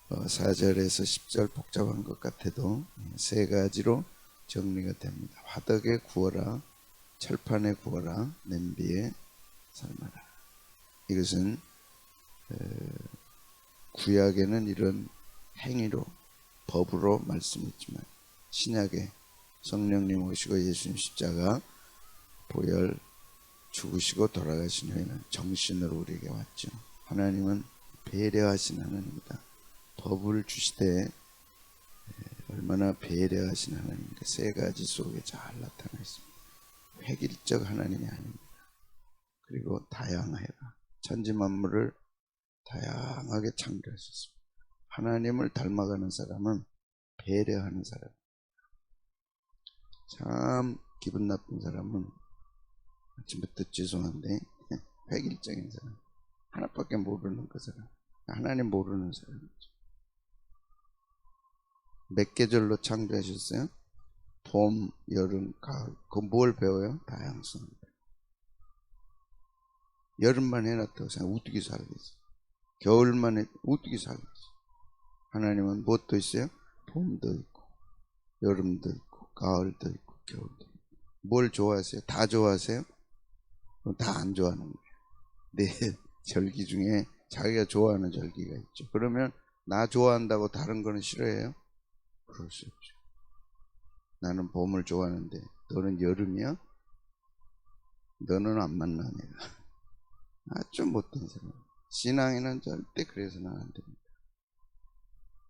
4절에서 10절 복잡한 것 같아도 세 가지로 정리가 됩니다. 화덕에 구워라, 철판에 구워라, 냄비에 삶아라. 이것은 구약에는 이런 행위로 법으로 말씀했지만 신약에 성령님 오시고 예수님 십자가 보혈 죽으시고 돌아가신 후에는 정신으로 우리에게 왔죠. 하나님은 배려하신 하나님이다. 법을 주시되 얼마나 배려하신 하나님인가 세 가지 속에 잘 나타나 있습니다. 획일적 하나님이 아닙니다. 그리고 다양해라. 천지 만물을 다양하게 창조하셨습니다. 하나님을 닮아가는 사람은 배려하는 사람. 참 기분 나쁜 사람은 아침부터 죄송한데 획일적인 사람. 하나밖에 모르는 그 사람. 하나님 모르는 사람이죠. 몇 계절로 창조하셨어요? 봄, 여름, 가을. 그거 뭘 배워요? 다양성. 여름만 해놨다고 생각 어떻게 살겠어? 겨울만 해 어떻게 살겠어? 하나님은 무엇도 있어요? 봄도 있고 여름도 있고 가을도 있고 겨울도 있고. 뭘 좋아하세요? 다 좋아하세요? 그럼 다 안 좋아하는 거예요. 내 절기 중에 자기가 좋아하는 절기가 있죠. 그러면 나 좋아한다고 다른 거는 싫어해요? 그럴 수 없죠. 나는 봄을 좋아하는데 너는 여름이야? 너는 안 만나 내가. 아주 못된 사람. 신앙에는 절대 그래서는 안 됩니다.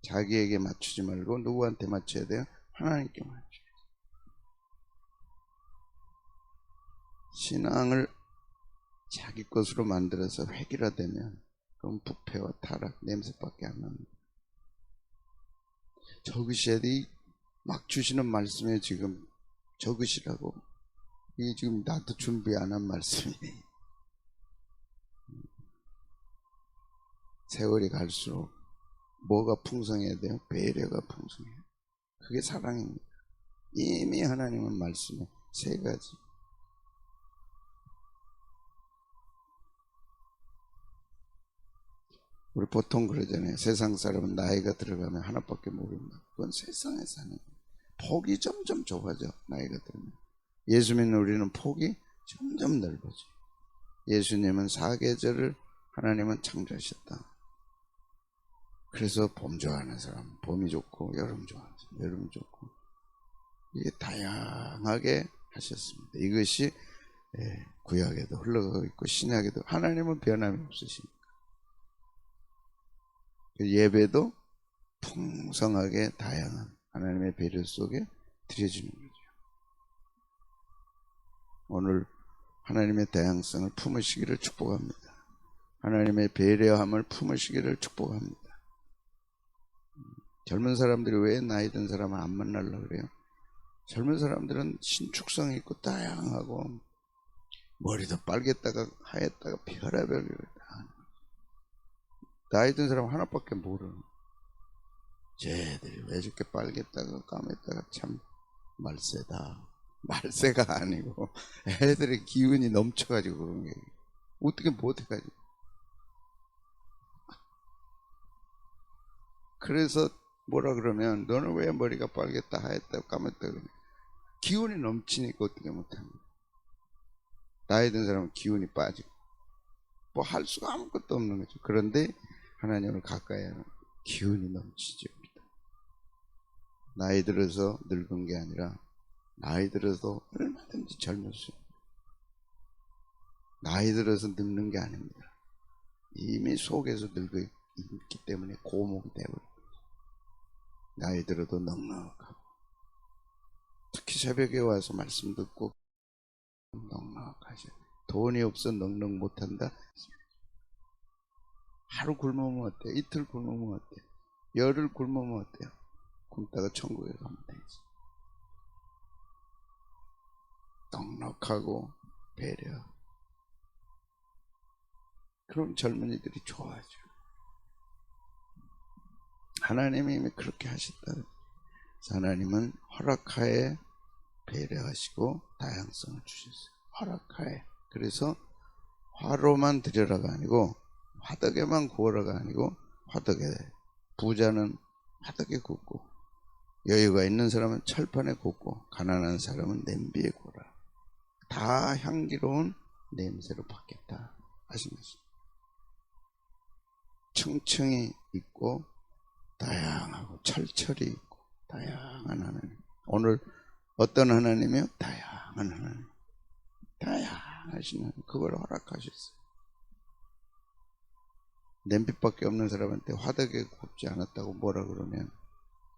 자기에게 맞추지 말고 누구한테 맞춰야 돼요? 하나님께 맞춰야 돼요. 신앙을 자기 것으로 만들어서 획일화되면 그건 부패와 타락, 냄새밖에 안 납니다. 적으셔야 돼. 막 주시는 말씀에 지금 적으시라고. 이게 지금 나도 준비 안 한 말씀이네. 세월이 갈수록 뭐가 풍성해야 돼요? 배려가 풍성해요. 그게 사랑입니다. 이미 하나님은 말씀에 세 가지. 우리 보통 그러잖아요. 세상 사람은 나이가 들어가면 하나밖에 모른다. 그건 세상에 사는 거예요. 폭이 점점 좁아져. 나이가 들면. 예수 믿는 우리는 폭이 점점 넓어져요. 예수님은 사계절을 하나님은 창조하셨다. 그래서 봄 좋아하는 사람 봄이 좋고 여름 좋아하는 사람 여름이 좋고 이게 다양하게 하셨습니다. 이것이 구약에도 흘러가고 있고 신약에도 하나님은 변함이 없으십니다. 예배도 풍성하게 다양한 하나님의 배려 속에 드려지는 거죠. 오늘 하나님의 다양성을 품으시기를 축복합니다. 하나님의 배려함을 품으시기를 축복합니다. 젊은 사람들이 왜 나이 든 사람을 안 만나려고 그래요? 젊은 사람들은 신축성이 있고 다양하고 머리도 빨갰다가 하였다가 별의별 다. 나이 든 사람 하나밖에 모르는. 쟤들이 왜 저렇게 빨갰다가 까맸다가 참 말세다. 말세가 아니고 애들의 기운이 넘쳐가지고 그런 게 어떻게 못해가지고. 그래서 뭐라 그러면 너는 왜 머리가 빨갰다 하였다 까맸다 그러면 기운이 넘치니까 어떻게 못합니까? 나이 든 사람은 기운이 빠지고 뭐 할 수가 아무것도 없는 거죠. 그런데 하나님을 가까이 하면 기운이 넘치죠. 나이 들어서 늙은 게 아니라 나이 들어서 얼마든지 젊을 수 있습니다. 나이 들어서 늙는 게 아닙니다. 이미 속에서 늙어 있기 때문에 고목이 되어버립니다. 나이 들어도 넉넉하고 특히 새벽에 와서 말씀 듣고 넉넉하셔야 돼요. 돈이 없어 넉넉 못한다. 하루 굶으면 어때요? 이틀 굶으면 어때요? 열흘 굶으면 어때요? 굶다가 천국에 가면 되지. 넉넉하고 배려. 그럼 젊은이들이 좋아하죠. 하나님이 이미 그렇게 하셨다. 하나님은 허락하에 배려하시고 다양성을 주셨어요. 허락하에. 그래서 화로만 드려라가 아니고 화덕에만 구워라가 아니고 화덕에 부자는 화덕에 굽고, 여유가 있는 사람은 철판에 굽고, 가난한 사람은 냄비에 구워라. 다 향기로운 냄새로 받겠다 하신 것입니다. 층층이 있고 다양하고 철철이 있고 다양한 하나님. 오늘 어떤 하나님이요? 다양한 하나님. 다양하신 하나님. 그걸 허락하셨어요. 냄비밖에 없는 사람한테 화덕에 굽지 않았다고 뭐라 그러면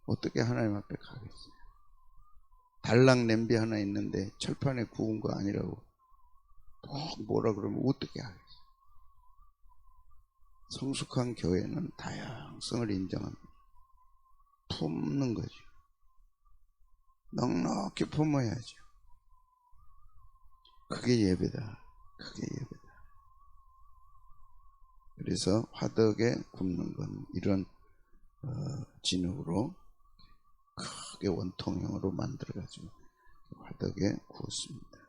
어떻게 하나님 앞에 가겠어요? 달랑 냄비 하나 있는데 철판에 구운 거 아니라고 뭐라 그러면 어떻게 하겠어요? 성숙한 교회는 다양성을 인정합니다. 품는 거죠. 넉넉히 품어야죠. 그게 예배다. 그게 예배다. 그래서 화덕에 굽는 건 이런 진흙으로 크게 원통형으로 만들어가지고 화덕에 구웠습니다.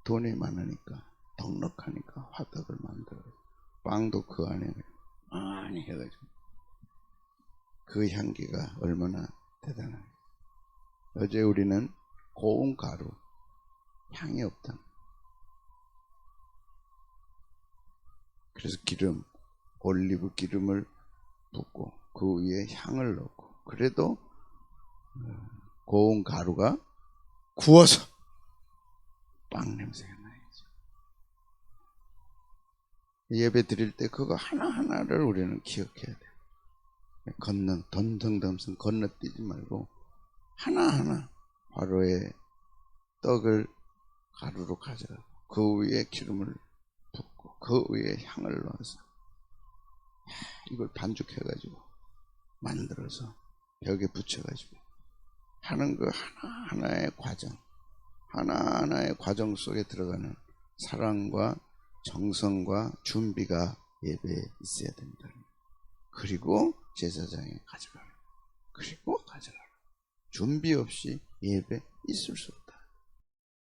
돈이 많으니까 넉넉하니까 화덕을 만들어요. 빵도 그 안에 많이 해가지고 그 향기가 얼마나 대단해요. 어제 우리는 고운 가루, 향이 없다. 그래서 기름, 올리브 기름을 붓고 그 위에 향을 넣고, 그래도 고운 가루가 구워서 빵 냄새가 나야죠. 예배 드릴 때 그거 하나하나를 우리는 기억해야 돼요. 던성던성 건너뛰지 말고 하나하나 화로에 떡을 가루로 가져가고 그 위에 기름을 붓고 그 위에 향을 넣어서 이걸 반죽해가지고 만들어서 벽에 붙여가지고 하는 그 하나하나의 과정, 하나하나의 과정 속에 들어가는 사랑과 정성과 준비가 예배에 있어야 된다. 그리고 제사장에 가져가라. 그리고 가져가라. 준비 없이 예배 있을 수 없다.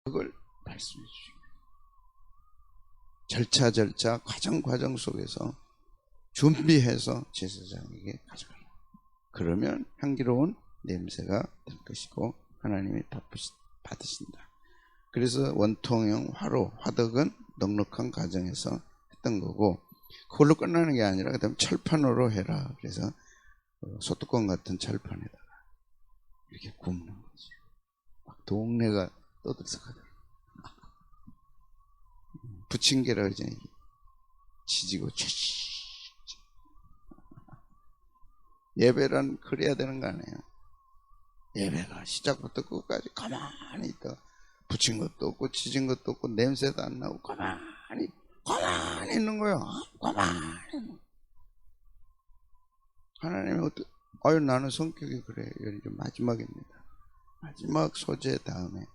그걸 말씀해 주십니다. 절차 과정 속에서 준비해서 제사장에게 가져가라. 그러면 향기로운 냄새가 될 것이고 하나님이 받으신다. 그래서 원통형 화덕은 넉넉한 가정에서 했던 거고, 그걸로 끝나는 게 아니라 그다음 철판으로 해라. 그래서 소뚜껑 같은 철판에다가 이렇게 굽는 거지. 막 동네가 떠들썩하더라고. 부침개라 그러지. 지지고 예배란 그래야 되는 거 아니에요. 예배가 시작부터 끝까지 가만히 있다가 부친 것도 없고 지진 것도 없고 냄새도 안 나고 가만히 있는 거예요. 가만히. 하나님이 나는 성격이 그래. 이제 마지막입니다. 마지막 소재 다음에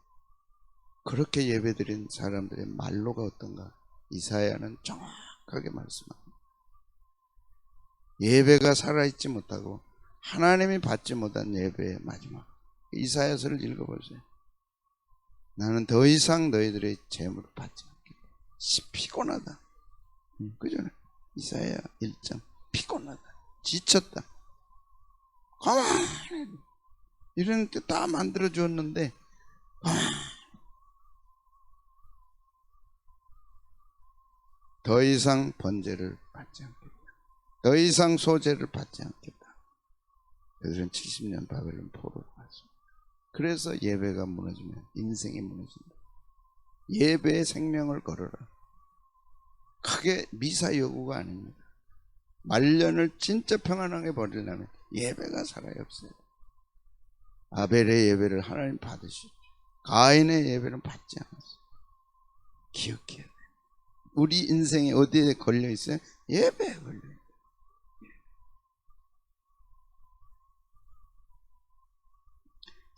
그렇게 예배드린 사람들의 말로가 어떤가? 이사야는 정확하게 말씀합니다. 예배가 살아있지 못하고 하나님이 받지 못한 예배의 마지막. 이사야서를 읽어보세요. 나는 더 이상 너희들의 재물을 받지 않겠다. 피곤하다. 그죠? 이사야 1장. 피곤하다. 지쳤다. 가만히. 이런 때 다 만들어 주었는데 더 이상 번제를 받지 않겠다. 더 이상 소제를 받지 않겠다. 그들은 70년 바벨론 포로로 갔습니다. 그래서 예배가 무너지면 인생이 무너진다. 예배의 생명을 걸어라. 크게 미사 여구가 아닙니다. 말년을 진짜 평안하게 버리려면 예배가 살아야 없어요. 아벨의 예배를 하나님 받으시죠. 가인의 예배는 받지 않았어요. 기억해야 돼요. 우리 인생이 어디에 걸려 있어요? 예배에 걸려 있어요.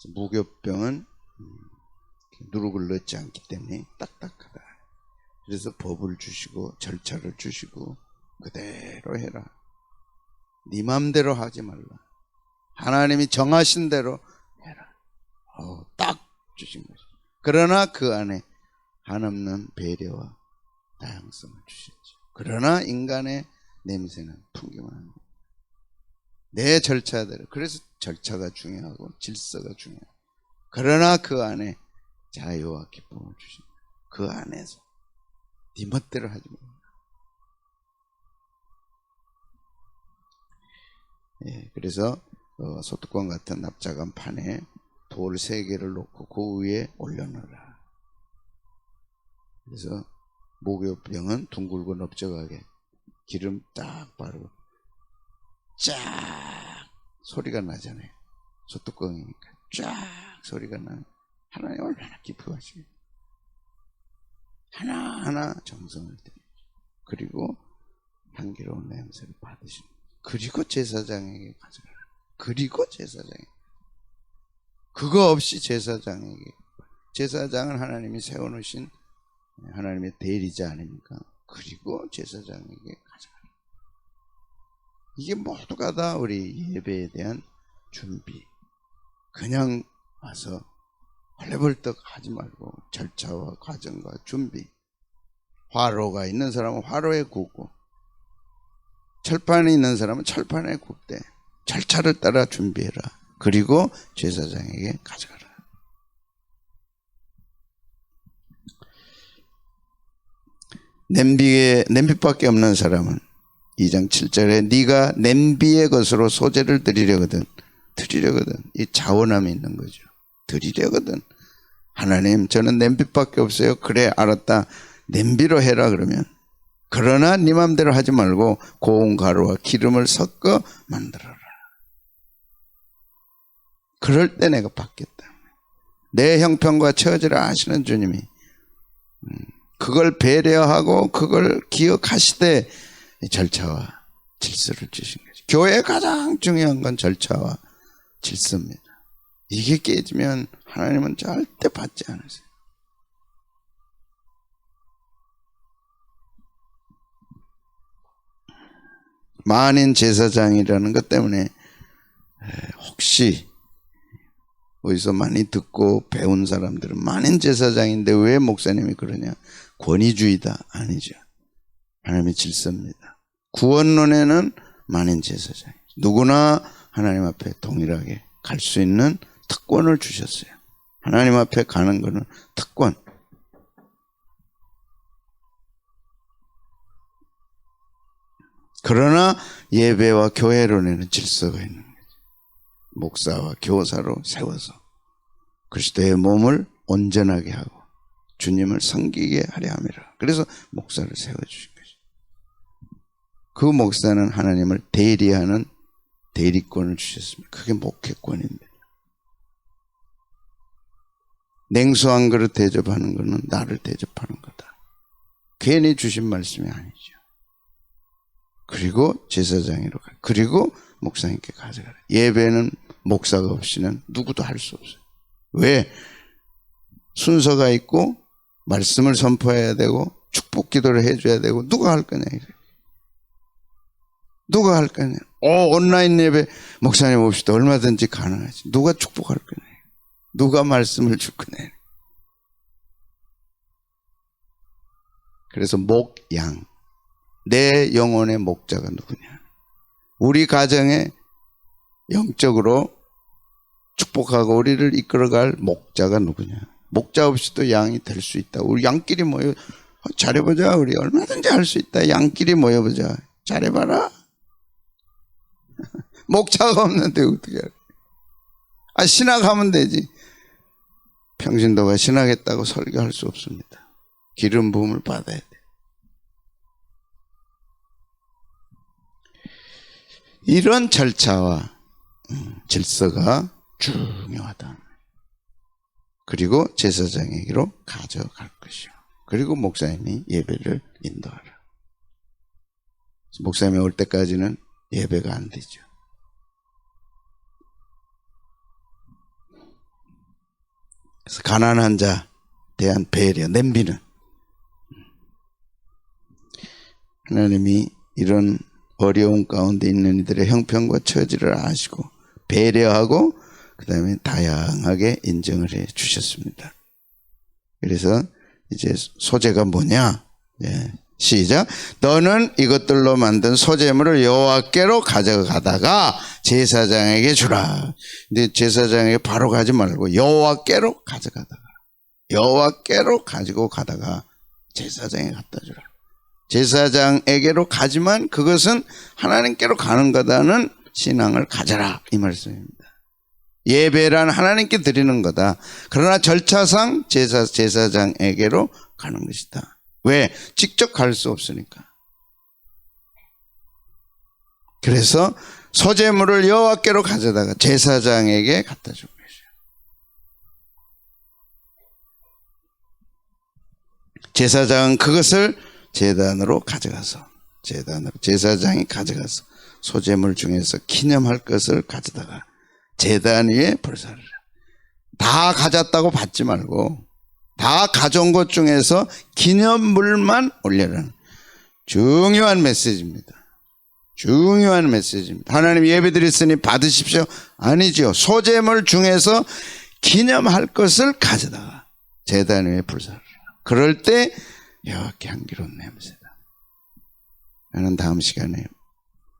무교병은 누룩을 넣지 않기 때문에 딱딱하다. 그래서 법을 주시고 절차를 주시고 그대로 해라. 네 맘대로 하지 말라. 하나님이 정하신 대로 해라. 딱 주신 거죠. 그러나 그 안에 한없는 배려와 다양성을 주셨죠. 그러나 인간의 냄새는 풍기만 합니다. 내 절차대로. 그래서 절차가 중요하고 질서가 중요해요. 그러나 그 안에 자유와 기쁨을 주십니다. 그 안에서 네 멋대로 하지 말고. 예, 그래서 소뚜껑 같은 납작한 판에 돌 3개를 놓고 그 위에 올려놓으라. 그래서 목욕병은 둥글고 넓적하게 기름 딱 바르고 쫙 소리가 나잖아요. 소뚜껑이니까 쫙 소리가 나는. 하나님 얼마나 기뻐하시겠어요. 하나하나 정성을 들이고 그리고 향기로운 냄새를 받으시는. 그리고 제사장에게 가져가라. 그리고 제사장에게. 그거 없이 제사장에게. 제사장은 하나님이 세워놓으신 하나님의 대리자 아닙니까? 그리고 제사장에게 가져가라. 이게 모두가 다 우리 예배에 대한 준비. 그냥 와서 헐레벌떡 하지 말고 절차와 과정과 준비. 화로가 있는 사람은 화로에 굽고 철판에 있는 사람은 철판에 굽되 절차를 따라 준비해라. 그리고 제사장에게 가져가라. 냄비밖에 없는 사람은 2장 7절에 네가 냄비의 것으로 소재를 드리려거든. 이 자원함이 있는 거죠. 드리려거든. 하나님 저는 냄비밖에 없어요. 그래 알았다. 냄비로 해라 그러면. 그러나 네 맘대로 하지 말고 고운 가루와 기름을 섞어 만들어라. 그럴 때 내가 받겠다. 내 형편과 처지를 아시는 주님이 그걸 배려하고 그걸 기억하시되 절차와 질서를 주신 거죠. 교회의 가장 중요한 건 절차와 질서입니다. 이게 깨지면 하나님은 절대 받지 않으세요. 만인 제사장이라는 것 때문에 혹시 어디서 많이 듣고 배운 사람들은 만인 제사장인데 왜 목사님이 그러냐? 권위주의다. 아니죠. 하나님의 질서입니다. 구원론에는 만인 제사장. 누구나 하나님 앞에 동일하게 갈 수 있는 특권을 주셨어요. 하나님 앞에 가는 거는 특권. 그러나 예배와 교회론에는 질서가 있는 거죠. 목사와 교사로 세워서 그리스도의 몸을 온전하게 하고 주님을 섬기게 하려 함이라. 그래서 목사를 세워주신 거죠. 그 목사는 하나님을 대리하는 대리권을 주셨습니다. 그게 목회권입니다. 냉수 한 그릇 대접하는 것은 나를 대접하는 거다. 괜히 주신 말씀이 아니죠. 그리고 제사장으로 가. 그리고 목사님께 가져가라. 예배는 목사가 없이는 누구도 할 수 없어요. 왜? 순서가 있고 말씀을 선포해야 되고 축복 기도를 해줘야 되고 누가 할 거냐 이래. 누가 할 거냐. 온라인 예배 목사님 옵시다. 얼마든지 가능하지. 누가 축복할 거냐. 누가 말씀을 줄 거냐. 그래서 목양. 내 영혼의 목자가 누구냐. 우리 가정에 영적으로 축복하고 우리를 이끌어갈 목자가 누구냐. 목자 없이도 양이 될 수 있다. 우리 양끼리 모여 잘해보자. 우리 얼마든지 할 수 있다. 양끼리 모여보자. 잘해봐라. 목자가 없는데 어떻게 해. 신학하면 되지. 평신도가 신학했다고 설교할 수 없습니다. 기름 부음을 받아야 돼. 이런 절차와 질서가 중요하다. 그리고 제사장에게로 가져갈 것이요. 그리고 목사님이 예배를 인도하라. 목사님이 올 때까지는 예배가 안 되죠. 그래서 가난한 자에 대한 배려, 냄비는 하나님이 이런 어려운 가운데 있는 이들의 형편과 처지를 아시고 배려하고 그 다음에 다양하게 인정을 해 주셨습니다. 그래서 이제 소재가 뭐냐? 시작. 너는 이것들로 만든 소재물을 여호와께로 가져가다가 제사장에게 주라. 근데 제사장에게 바로 가지 말고 여호와께로 가져가다가, 여호와께로 가지고 가다가 제사장에 갖다 주라. 제사장에게로 가지만 그것은 하나님께로 가는 거다는 신앙을 가져라, 이 말씀입니다. 예배란 하나님께 드리는 거다. 그러나 절차상 제사장에게로 가는 것이다. 왜? 직접 갈 수 없으니까. 그래서 소재물을 여호와께로 가져다가 제사장에게 갖다 준 것이에요. 제사장은 그것을 제단으로 가져가서, 제사장이 가져가서 소재물 중에서 기념할 것을 가져다가 제단 위에 불사르라. 다 가졌다고 받지 말고 다 가져온 것 중에서 기념물만 올려라는 중요한 메시지입니다. 중요한 메시지입니다. 하나님 예배 드렸으니 받으십시오. 아니죠. 소재물 중에서 기념할 것을 가져다가 제단 위에 불사르라. 그럴 때 여호와께 향기로운 냄새다. 나는 다음 시간에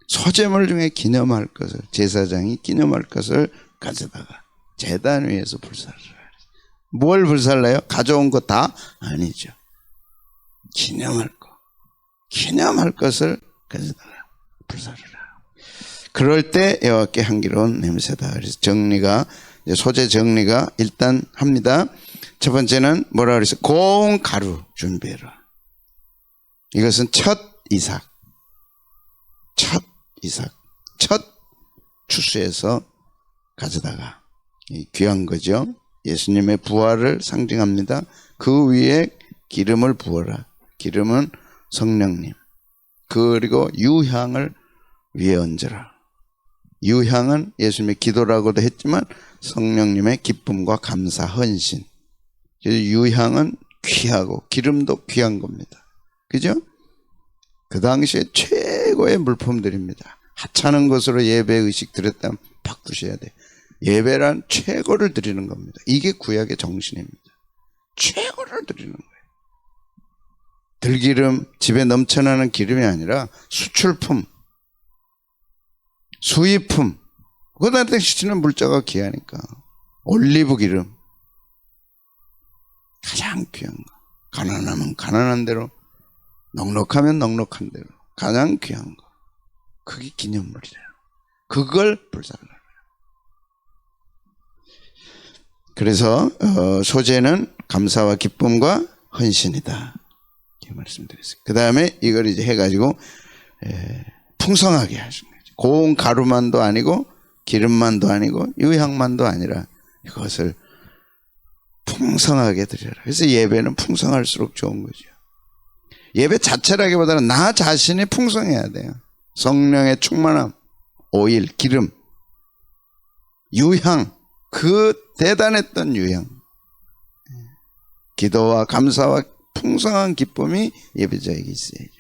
소재물 중에 기념할 것을, 제사장이 기념할 것을 가져다가 제단 위에서 불사르라. 뭘 불살라요? 가져온 거 다? 아니죠. 기념할 것을 가져다가 불사르라. 그럴 때 여호와께 향기로운 냄새다. 그래서 정리가, 소재 정리가 일단 합니다. 첫 번째는 뭐라 그랬어요? 고운 가루 준비해라. 이것은 첫 이삭, 첫 추수에서 가져다가 귀한 거죠. 예수님의 부활을 상징합니다. 그 위에 기름을 부어라. 기름은 성령님. 그리고 유향을 위에 얹어라. 유향은 예수님의 기도라고도 했지만 성령님의 기쁨과 감사, 헌신. 유향은 귀하고 기름도 귀한 겁니다. 그죠? 그 당시에 최고의 물품들입니다. 하찮은 것으로 예배 의식 드렸다면 바꾸셔야 돼요. 예배란 최고를 드리는 겁니다. 이게 구약의 정신입니다. 최고를 드리는 거예요. 들기름, 집에 넘쳐나는 기름이 아니라 수출품, 수입품, 그거한테 시치는 물자가 귀하니까 올리브 기름, 가장 귀한 거. 가난하면 가난한 대로, 넉넉하면 넉넉한 대로 가장 귀한 거. 그게 기념물이래요. 그걸 불살라요. 그래서 소재는 감사와 기쁨과 헌신이다, 이렇게 말씀드렸어요. 그 다음에 이걸 이제 해가지고 풍성하게 하신 거죠. 고운 가루만도 아니고 기름만도 아니고 유향만도 아니라 이것을 풍성하게 드려라. 그래서 예배는 풍성할수록 좋은 거죠. 예배 자체라기보다는 나 자신이 풍성해야 돼요. 성령의 충만함, 오일, 기름, 유향, 그 대단했던 유향, 기도와 감사와 풍성한 기쁨이 예배자에게 있어야죠.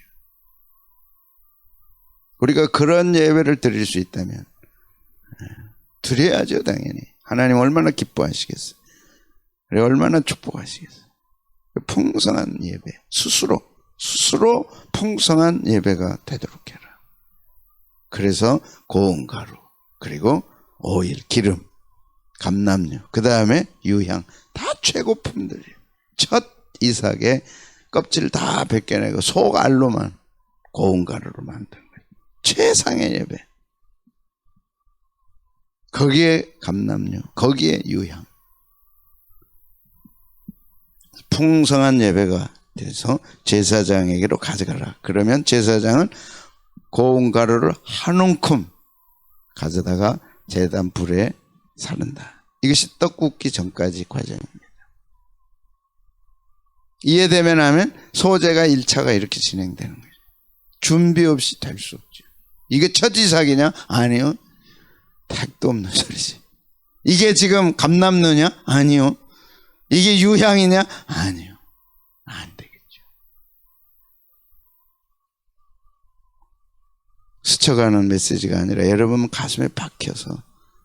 우리가 그런 예배를 드릴 수 있다면 드려야죠. 당연히. 하나님 얼마나 기뻐하시겠어요. 얼마나 축복하시겠어요. 풍성한 예배, 스스로 풍성한 예배가 되도록 해라. 그래서 고운 가루, 그리고 오일, 기름, 감람류, 그 다음에 유향, 다 최고품들이에요. 첫 이삭의 껍질 다 벗겨내고 속알로만 고운 가루로 만든 거예요. 최상의 예배. 거기에 감람류, 거기에 유향. 풍성한 예배가 돼서 제사장에게로 가져가라. 그러면 제사장은 고운 가루를 한 움큼 가져다가 제단 불에 사른다. 이것이 떡 굽기 전까지 과정입니다. 이해되면 하면 소재가 1차가 이렇게 진행되는 거죠. 준비 없이 될 수 없죠. 이게 첫 이삭이냐? 아니요. 택도 없는 소리지. 이게 지금 감람류냐? 아니요. 이게 유향이냐? 아니요. 안 되겠죠. 스쳐가는 메시지가 아니라 여러분 가슴에 박혀서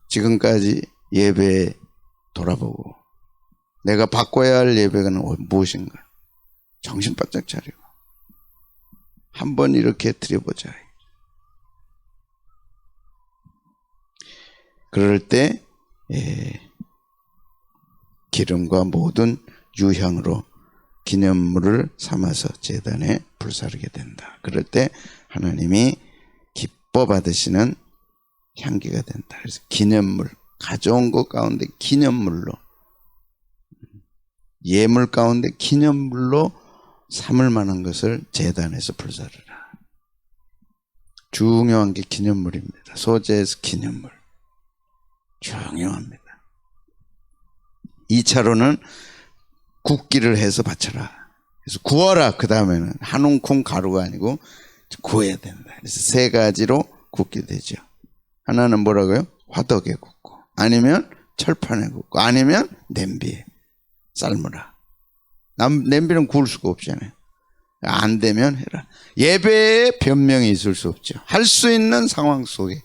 지금까지 예배에 돌아보고 내가 바꿔야 할 예배가 무엇인가? 정신 바짝 차리고 한번 이렇게 드려보자. 그럴 때 기름과 모든 유향으로 기념물을 삼아서 제단에 불사르게 된다. 그럴 때 하나님이 기뻐 받으시는 향기가 된다. 그래서 기념물, 가져온 것 가운데 기념물로, 예물 가운데 기념물로 삼을 만한 것을 제단에서 불사르라. 중요한 게 기념물입니다. 소재에서 기념물. 중요합니다. 2차로는 굽기를 해서 바쳐라. 그래서 구워라. 그 다음에는 한 움큼 가루가 아니고 구워야 된다. 그래서 세 가지로 굽게 되죠. 하나는 뭐라고요? 화덕에 굽고, 아니면 철판에 굽고, 아니면 냄비에 삶으라. 냄비는 구울 수가 없잖아요. 안 되면 해라. 예배에 변명이 있을 수 없죠. 할 수 있는 상황 속에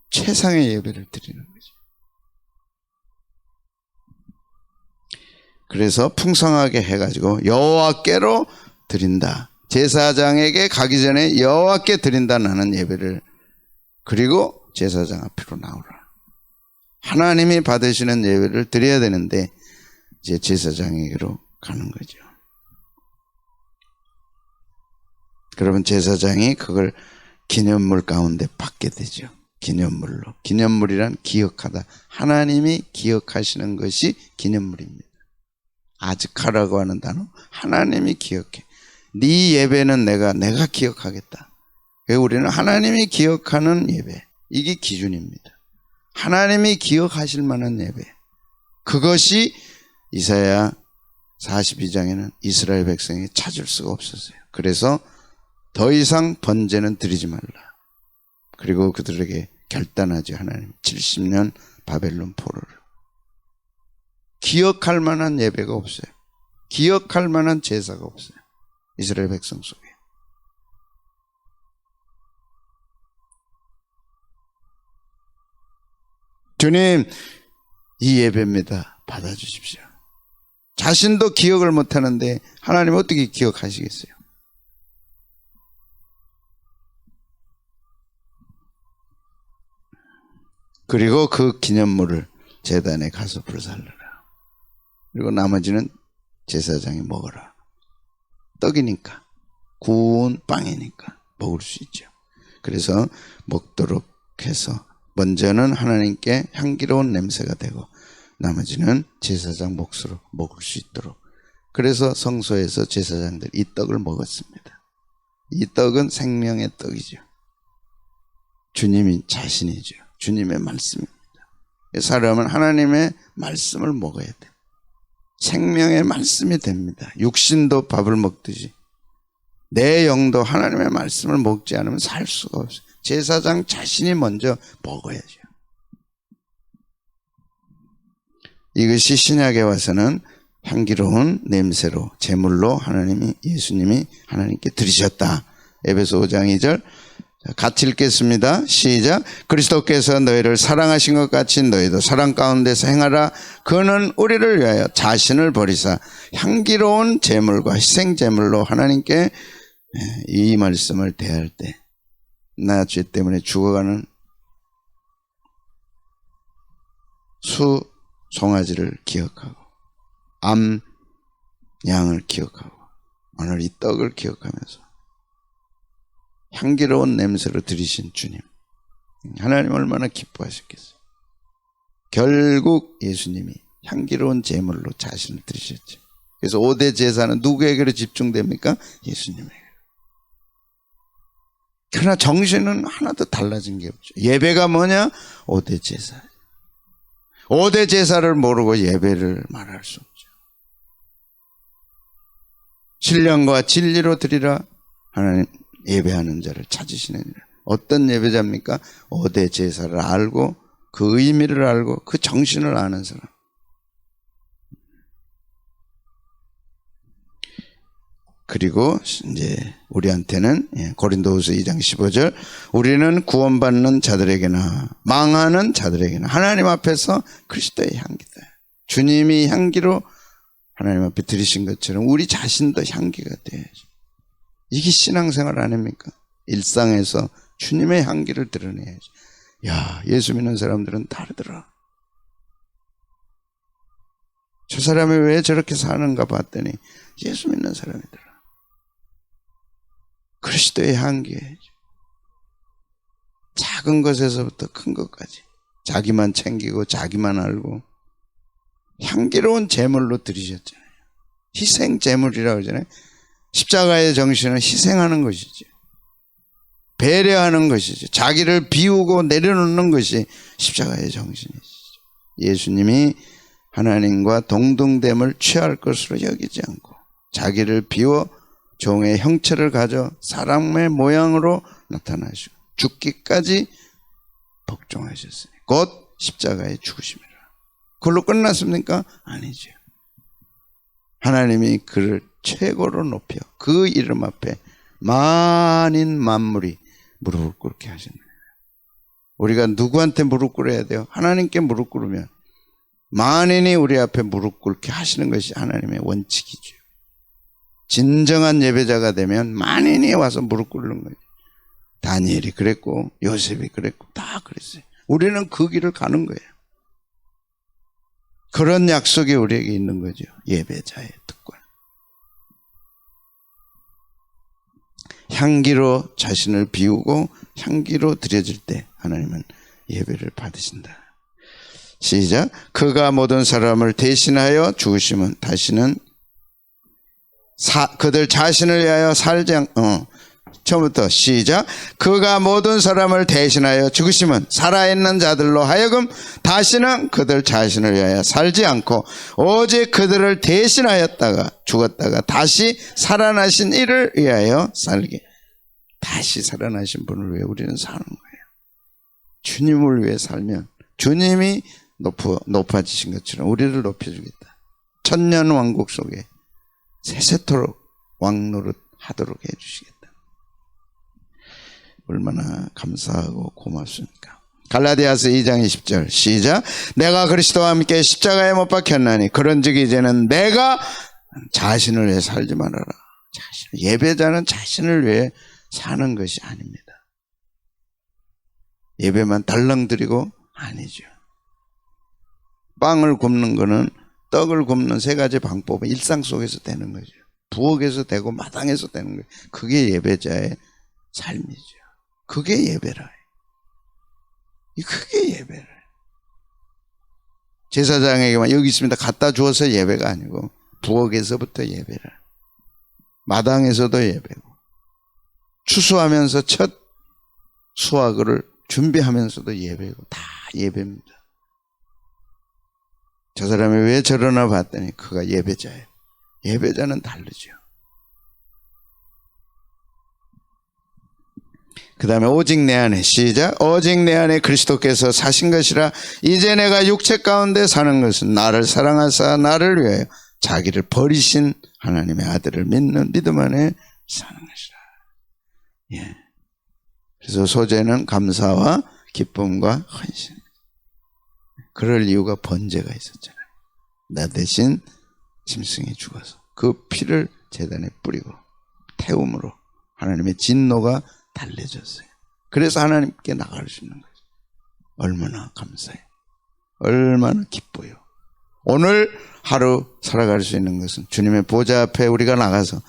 최상의 예배를 드리는 거죠. 그래서 풍성하게 해가지고 여호와께로 드린다. 제사장에게 가기 전에 여호와께 드린다. 나는 예배를. 그리고 제사장 앞으로 나오라. 하나님이 받으시는 예배를 드려야 되는데 이제 제사장에게로 가는 거죠. 그러면 제사장이 그걸 기념물 가운데 받게 되죠. 기념물로. 기념물이란 기억하다. 하나님이 기억하시는 것이 기념물입니다. 아즈카라고 하는 단어. 하나님이 기억해. 네 예배는 내가 기억하겠다. 우리는 하나님이 기억하는 예배. 이게 기준입니다. 하나님이 기억하실 만한 예배. 그것이 이사야 42장에는 이스라엘 백성이 찾을 수가 없었어요. 그래서 더 이상 번제는 드리지 말라. 그리고 그들에게 결단하죠. 하나님 70년 바벨론 포로를. 기억할 만한 예배가 없어요. 기억할 만한 제사가 없어요. 이스라엘 백성 속에. 주님, 이 예배입니다. 받아주십시오. 자신도 기억을 못하는데 하나님 어떻게 기억하시겠어요? 그리고 그 기념물을 제단에 가서 불살르라. 그리고 나머지는 제사장이 먹어라. 떡이니까, 구운 빵이니까 먹을 수 있죠. 그래서 먹도록 해서 먼저는 하나님께 향기로운 냄새가 되고 나머지는 제사장 몫으로 먹을 수 있도록. 그래서 성소에서 제사장들이 이 떡을 먹었습니다. 이 떡은 생명의 떡이죠. 주님이 자신이죠. 주님의 말씀입니다. 사람은 하나님의 말씀을 먹어야 돼요. 생명의 말씀이 됩니다. 육신도 밥을 먹듯이 내 영도 하나님의 말씀을 먹지 않으면 살 수가 없어요. 제사장 자신이 먼저 먹어야죠. 이것이 신약에 와서는 향기로운 냄새로 제물로 예수님이 하나님께 드리셨다. 에베소 5장 2절 같이 읽겠습니다. 시작. 그리스도께서 너희를 사랑하신 것 같이 너희도 사랑 가운데서 행하라. 그는 우리를 위하여 자신을 버리사 향기로운 제물과 희생 제물로 하나님께. 이 말씀을 대할 때 나 죄 때문에 죽어가는 수 송아지를 기억하고 암 양을 기억하고 오늘 이 떡을 기억하면서 향기로운 냄새로 드리신 주님, 하나님 얼마나 기뻐하셨겠어요. 결국 예수님이 향기로운 제물로 자신을 드리셨죠. 그래서 5대 제사는 누구에게로 집중됩니까? 예수님에게. 그러나 정신은 하나도 달라진 게 없죠. 예배가 뭐냐? 5대 제사. 5대 제사를 모르고 예배를 말할 수 없죠. 신령과 진리로 드리라. 하나님 예배하는 자를 찾으시느니라. 어떤 예배자입니까? 5대 제사를 알고 그 의미를 알고 그 정신을 아는 사람. 그리고 이제 우리한테는 고린도후서 2장 15절 우리는 구원받는 자들에게나 망하는 자들에게나 하나님 앞에서 그리스도의 향기다. 주님이 향기로 하나님 앞에 드리신 것처럼 우리 자신도 향기가 돼야죠. 이게 신앙생활 아닙니까? 일상에서 주님의 향기를 드러내야지. 야, 예수 믿는 사람들은 다르더라. 저 사람이 왜 저렇게 사는가 봤더니 예수 믿는 사람이더라. 그리스도의 향기예요. 작은 것에서부터 큰 것까지 자기만 챙기고 자기만 알고 향기로운 제물로 드리셨잖아요. 희생 제물이라고 하잖아요. 십자가의 정신은 희생하는 것이지, 배려하는 것이지, 자기를 비우고 내려놓는 것이 십자가의 정신이시죠. 예수님이 하나님과 동등됨을 취할 것으로 여기지 않고 자기를 비워 종의 형체를 가져 사람의 모양으로 나타나시고 죽기까지 복종하셨으니 곧 십자가의 죽으심이라. 그걸로 끝났습니까? 아니죠. 하나님이 그를 최고로 높여 그 이름 앞에 만인 만물이 무릎을 꿇게 하셨네요. 우리가 누구한테 무릎 꿇어야 돼요? 하나님께 무릎 꿇으면 만인이 우리 앞에 무릎 꿇게 하시는 것이 하나님의 원칙이죠. 진정한 예배자가 되면 만인이 와서 무릎 꿇는 거예요. 다니엘이 그랬고 요셉이 그랬고 다 그랬어요. 우리는 그 길을 가는 거예요. 그런 약속이 우리에게 있는 거죠. 예배자의 특권. 향기로 자신을 비우고 향기로 드려질 때 하나님은 예배를 받으신다. 시작. 그가 모든 사람을 대신하여 죽으시면 다시는 그들 자신을 위하여 살지 않 처음부터 시작. 그가 모든 사람을 대신하여 죽으시면 살아있는 자들로 하여금 다시는 그들 자신을 위하여 살지 않고 오직 그들을 대신하였다가 죽었다가 다시 살아나신 이를 위하여 살게. 다시 살아나신 분을 위해 우리는 사는 거예요. 주님을 위해 살면 주님이 높아지신 것처럼 우리를 높여주겠다. 천년 왕국 속에 세세토록 왕노릇 하도록 해주시겠다. 얼마나 감사하고 고맙습니까? 갈라디아서 2장 20절 시작. 내가 그리스도와 함께 십자가에 못 박혔나니 그런즉 이제는 내가 자신을 위해 살지 말아라. 예배자는 자신을 위해 사는 것이 아닙니다. 예배만 달랑 드리고 아니죠. 빵을 굽는 거는 떡을 굽는 세 가지 방법은 일상 속에서 되는 거죠. 부엌에서 되고 마당에서 되는 거예요. 그게 예배자의 삶이죠. 그게 예배라. 그게 예배라. 제사장에게만 여기 있습니다 갖다 주어서 예배가 아니고 부엌에서부터 예배라. 마당에서도 예배고 추수하면서 첫 수확을 준비하면서도 예배고 다 예배입니다. 저 사람이 왜 저러나 봤더니 그가 예배자예요. 예배자는 다르죠. 그 다음에 오직 내 안에 시작. 오직 내 안에 그리스도께서 사신 것이라 이제 내가 육체 가운데 사는 것은 나를 사랑하사 나를 위하여 자기를 버리신 하나님의 아들을 믿는 믿음 안에 사는 것이라. 예. 그래서 소재는 감사와 기쁨과 헌신. 그럴 이유가 번제가 있었잖아요. 나 대신 짐승이 죽어서 그 피를 제단에 뿌리고 태움으로 하나님의 진노가 달래졌어요. 그래서 하나님께 나갈 수 있는 거죠. 얼마나 감사해요. 얼마나 기뻐요. 오늘 하루 살아갈 수 있는 것은 주님의 보좌 앞에 우리가 나가서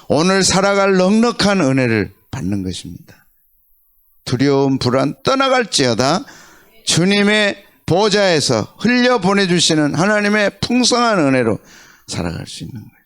오늘 살아갈 넉넉한 은혜를 받는 것입니다. 두려움, 불안 떠나갈지어다 주님의 보좌에서 흘려 보내주시는 하나님의 풍성한 은혜로 살아갈 수 있는 거예요.